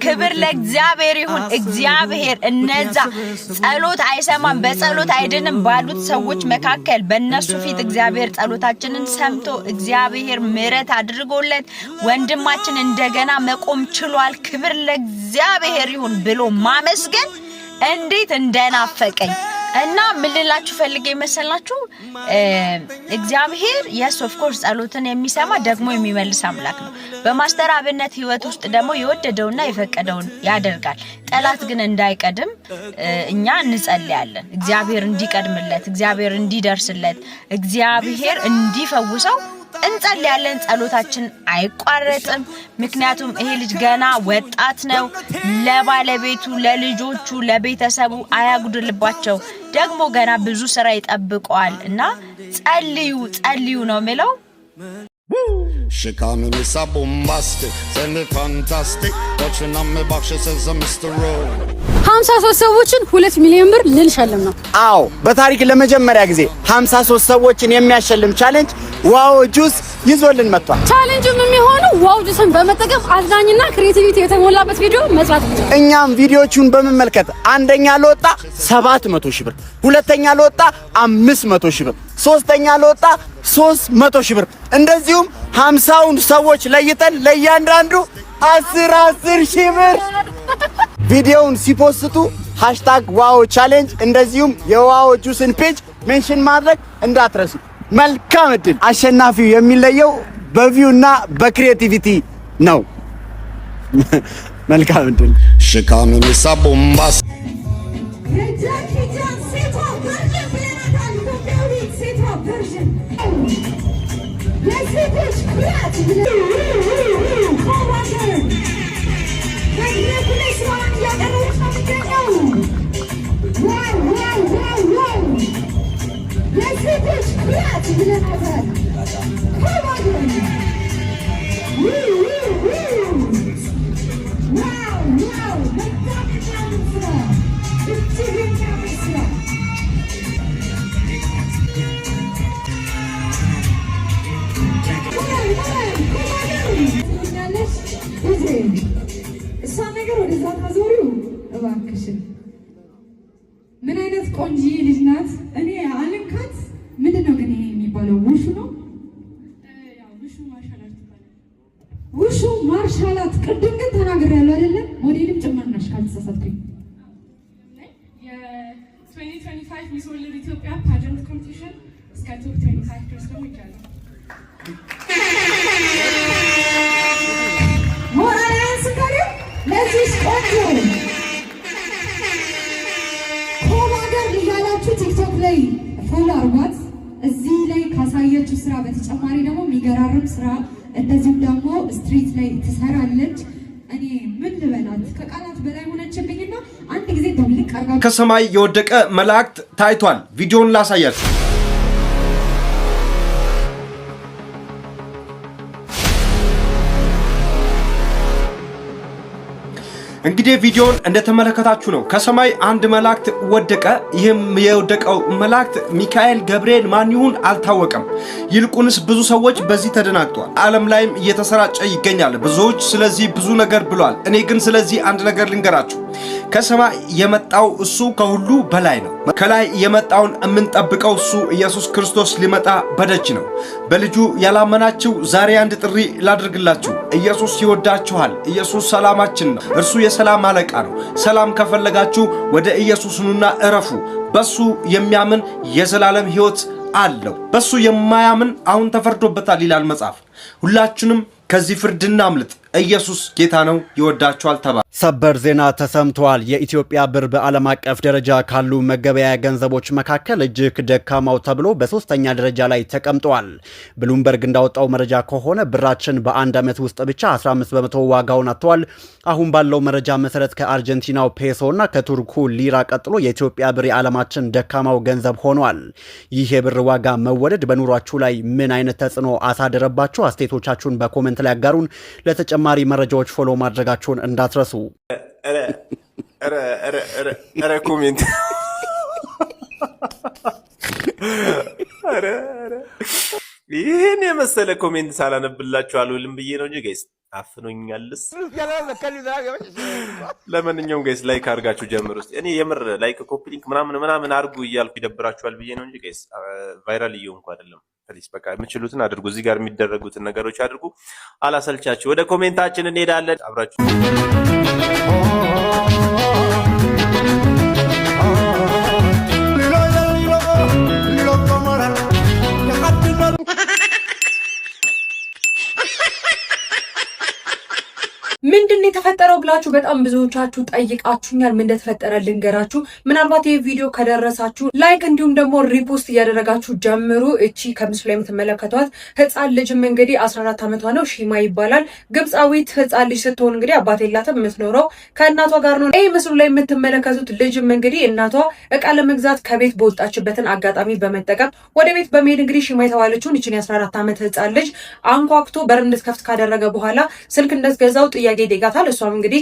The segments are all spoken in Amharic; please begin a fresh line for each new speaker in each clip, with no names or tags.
ክብር ለእግዚአብሔር ይሁን። እግዚአብሔር እነዛ ጸሎት አይሰማም በጸሎት አይድንም ባሉት ሰዎች መካከል በእነሱ ፊት እግዚአብሔር ጸሎታችንን ሰምቶ እግዚአብሔር ምሕረት አድርጎለት ወንድማችን እንደገና መቆም ችሏል። ክብር ለእግዚአብሔር ይሁን ብሎ ማመስገን እንዴት እንደናፈቀኝ እና ምን ልላችሁ ፈልጌ መሰላችሁ እግዚአብሔር ኦፍ ኮርስ ጸሎትን የሚሰማ ደግሞ የሚመልስ አምላክ ነው። በማስተር አብነት ህይወት ውስጥ ደግሞ የወደደውና የፈቀደውን ያደርጋል። ጠላት ግን እንዳይቀድም እኛ እንጸልያለን። እግዚአብሔር እንዲቀድምለት፣ እግዚአብሔር እንዲደርስለት፣ እግዚአብሔር እንዲፈውሰው እንጸልያለን። ጸሎታችን አይቋረጥም። ምክንያቱም ይሄ ልጅ ገና ወጣት ነው። ለባለቤቱ፣ ለልጆቹ፣ ለቤተሰቡ አያጉድልባቸው። ደግሞ ገና ብዙ ስራ ይጠብቀዋል እና ጸልዩ ነው የሚለው።
She call me Mr. Bombastic, send me fantastic, watching on me back she says I'm Mr. Rowe.
53 ሰዎችን 2 ሚሊዮን ብር ልንሸልም ነው።
አዎ በታሪክ ለመጀመሪያ ጊዜ 53 ሰዎችን የሚያሸልም ቻሌንጅ ዋው ጁስ ይዞልን መጥቷል።
ቻሌንጁም የሚሆነው ዋው ጁስን በመጠቀም አዝናኝና ክሬቲቪቲ የተሞላበት ቪዲዮ መስራት ነው።
እኛም ቪዲዮቹን በመመልከት አንደኛ ለወጣ 700 ሺህ ብር፣ ሁለተኛ ለወጣ 500 ሺህ ብር፣ ሶስተኛ ለወጣ 300 ሺህ ብር እንደዚሁም 50ውን ሰዎች ለይተን ለእያንዳንዱ 10 ሺህ ብር ቪዲዮውን ሲፖስቱ #ዋው ቻሌንጅ እንደዚሁም የዋው ጁስን ፔጅ ሜንሽን ማድረግ እንዳትረሱ። መልካም እድል። አሸናፊው የሚለየው በቪውና በክሪኤቲቪቲ ነው። መልካም እድል።
She call me Mr. Bombastic.
ምን አይነት ቆንጆ ልጅ ናት! እኔ አልንካት። ምንድነው ግን ይሄ የሚባለው? ውሹ ነው። ያው ውሹ ማርሻላት ቅድም ግን ተናግሬያለሁ አይደለ? ሞዴልም ጭምር ነሽ ካልተሳሳትኩኝ። የ2025 ሚስ ወርልድ ኢትዮጵያ ፓጀንት ኮምፒቲሽን እስከ ቶፕ 25 ድረስ ነው ይቻላል። ሞራላን ስካሪ ለዚህ ቆንጆ ቲክቶክ ላይ ፎሎ አርጓት። እዚህ ላይ ካሳየችው ስራ በተጨማሪ ደግሞ የሚገራርም ስራ እንደዚሁም ደግሞ ስትሪት ላይ ትሰራለች። እኔ ምን ልበላት ከቃላት በላይ ሆነችብኝና አንድ ጊዜ ደብልቅ አርጋ
ከሰማይ የወደቀ መላእክት ታይቷል። ቪዲዮውን ላሳያችሁ። እንግዲህ ቪዲዮውን እንደተመለከታችሁ ነው። ከሰማይ አንድ መላእክት ወደቀ። ይህም የወደቀው መላእክት ሚካኤል፣ ገብርኤል ማን ይሁን አልታወቀም። ይልቁንስ ብዙ ሰዎች በዚህ ተደናግጠዋል። ዓለም ላይም እየተሰራጨ ይገኛል። ብዙዎች ስለዚህ ብዙ ነገር ብለዋል። እኔ ግን ስለዚህ አንድ ነገር ልንገራችሁ። ከሰማይ የመጣው እሱ ከሁሉ በላይ ነው። ከላይ የመጣውን የምንጠብቀው እሱ ኢየሱስ ክርስቶስ ሊመጣ በደጅ ነው። በልጁ ያላመናችሁ ዛሬ አንድ ጥሪ ላድርግላችሁ። ኢየሱስ ይወዳችኋል። ኢየሱስ ሰላማችን ነው። እርሱ የሰላም አለቃ ነው። ሰላም ከፈለጋችሁ ወደ ኢየሱስ ኑና እረፉ። በሱ የሚያምን የዘላለም ሕይወት አለው። በሱ የማያምን አሁን ተፈርዶበታል ይላል መጽሐፍ። ሁላችንም ከዚህ ፍርድ እናምልጥ። ኢየሱስ ጌታ ነው። ይወዳችኋል። ተባረኩ።
ሰበር ዜና ተሰምቷል። የኢትዮጵያ ብር በዓለም አቀፍ ደረጃ ካሉ መገበያያ ገንዘቦች መካከል እጅግ ደካማው ተብሎ በ3ኛ ደረጃ ላይ ተቀምጧል። ብሉምበርግ እንዳወጣው መረጃ ከሆነ ብራችን በአንድ ዓመት ውስጥ ብቻ 15 በመቶ ዋጋውን አጥቷል። አሁን ባለው መረጃ መሰረት ከአርጀንቲናው ፔሶ እና ከቱርኩ ሊራ ቀጥሎ የኢትዮጵያ ብር የዓለማችን ደካማው ገንዘብ ሆኗል። ይህ የብር ዋጋ መወደድ በኑሯችሁ ላይ ምን አይነት ተጽዕኖ አሳደረባችሁ? አስተያየቶቻችሁን በኮሜንት ላይ አጋሩን። ለተጨማሪ መረጃዎች ፎሎ ማድረጋችሁን እንዳትረሱ።
ኮሜንት ይህን የመሰለ ኮሜንት ሳላነብላችሁ አልውልም ብዬ ነው እንጂ ጋይስ
አፍኖኛልስ። ለማንኛውም ጋይስ ላይክ አድርጋችሁ ጀምሩ እስቲ። እኔ የምር ላይክ ኮፒ ሊንክ ምናምን አድርጉ እያልኩ ይደብራችኋል ብዬ ነው እንጂ ጋይስ ቫይራል እየሆንኩ አይደለም። ፕሊስ በቃ የምትችሉትን አድርጉ። እዚህ ጋር የሚደረጉትን ነገሮች አድርጉ። አላሰልቻችሁ። ወደ ኮሜንታችን እንሄዳለን። አብራችሁ
ምንድነው የተፈጠረው ብላችሁ በጣም ብዙዎቻችሁ ጠይቃችሁኛል። ምን እንደተፈጠረ ልንገራችሁ። ምናልባት ይሄ ቪዲዮ ከደረሳችሁ ላይክ እንዲሁም ደግሞ ሪፖስት እያደረጋችሁ ጀምሩ። እቺ ከምስሉ ላይ የምትመለከቷት ህፃን ልጅም እንግዲህ 14 ዓመቷ ነው። ሺማ ይባላል። ግብፃዊት ህፃን ልጅ ስትሆን እንግዲህ አባት የላትም፣ የምትኖረው ከእናቷ ጋር ነው። ይሄ ምስሉ ላይ የምትመለከቱት ልጅም እንግዲህ እናቷ እቃ ለመግዛት ከቤት በወጣችበትን አጋጣሚ በመጠቀም ወደ ቤት በመሄድ እንግዲህ ሺማ የተባለችውን እቺን የ14 ዓመት ህፃን ልጅ አንኳኩቶ በር እንድትከፍት ካደረገ በኋላ ስልክ እንደገዛው ጥያቄ ይደጋታል። እሷም እንግዲህ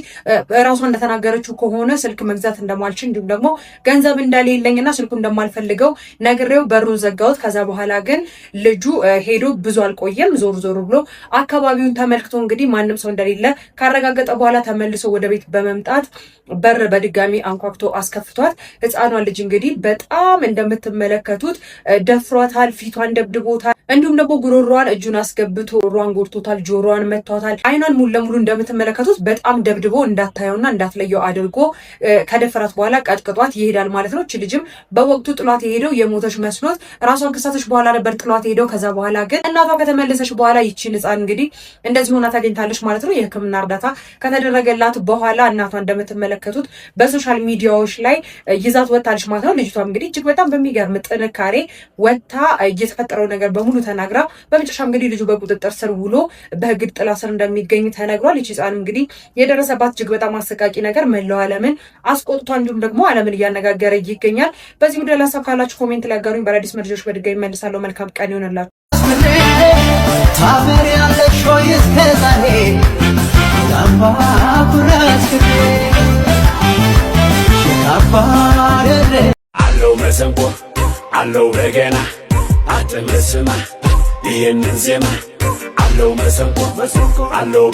ራሷ እንደተናገረችው ከሆነ ስልክ መግዛት እንደማልችል እንዲሁም ደግሞ ገንዘብ እንደሌለኝና ስልኩ እንደማልፈልገው ነግሬው በሩን ዘጋሁት። ከዛ በኋላ ግን ልጁ ሄዶ ብዙ አልቆየም። ዞር ብሎ አካባቢውን ተመልክቶ እንግዲህ ማንም ሰው እንደሌለ ካረጋገጠ በኋላ ተመልሶ ወደ ቤት በመምጣት በር በድጋሚ አንኳክቶ አስከፍቷት ህፃኗ ልጅ እንግዲህ በጣም እንደምትመለከቱት ደፍሯታል፣ ፊቷን ደብድቦታል፣ እንዲሁም ደግሞ ጉሮሯን እጁን አስገብቶ ሮሯን ጎርቶታል፣ ጆሮዋን መቷታል። አይኗን ሙሉ ለሙሉ እንደምትመለከቱት በጣም ደብድቦ እንዳታየውና እንዳትለየው አድርጎ ከደፈራት በኋላ ቀጥቅጧት ይሄዳል ማለት ነው። እቺ ልጅም በወቅቱ ጥሏት የሄደው የሞተች መስሎት ራሷን ከሳተች በኋላ ነበር ጥሏት የሄደው። ከዛ በኋላ ግን እናቷ ከተመለሰች በኋላ ይቺን ህፃን እንግዲህ እንደዚህ ሆና ታገኝታለች ማለት ነው። የህክምና እርዳታ ከተደረገላት በኋላ እናቷ እንደምትመለከቱት በሶሻል ሚዲያዎች ላይ ይዛት ወጣለች ማለት ነው። ልጅቷም እንግዲህ እጅግ በጣም በሚገርም ጥንካሬ ወጣ እየተፈጠረው ነገር በሙሉ ተናግራ በመጨረሻ እንግዲህ ልጁ በቁጥጥር ስር ውሎ በህግ ጥላ ስር እንደሚገኝ ተነግሯል። ይቺ ህፃን እንግዲህ የደረሰባት እጅግ በጣም አሰቃቂ ነገር መላው ዓለምን አስቆጥቷል፣ እንዲሁም ደግሞ ዓለምን እያነጋገረ ይገኛል። በዚህ ጉዳይ ላይ ሀሳብ ካላችሁ ኮሜንት ላይ አጋሩኝ። በአዳዲስ መረጃዎች በድጋሚ መልሳለሁ። መልካም ቀን ይሆንላችሁ።
አለው መሰንቆ አለው በገና አጥም ስማ ይህንን ዜማ አለው መሰንቆ አለው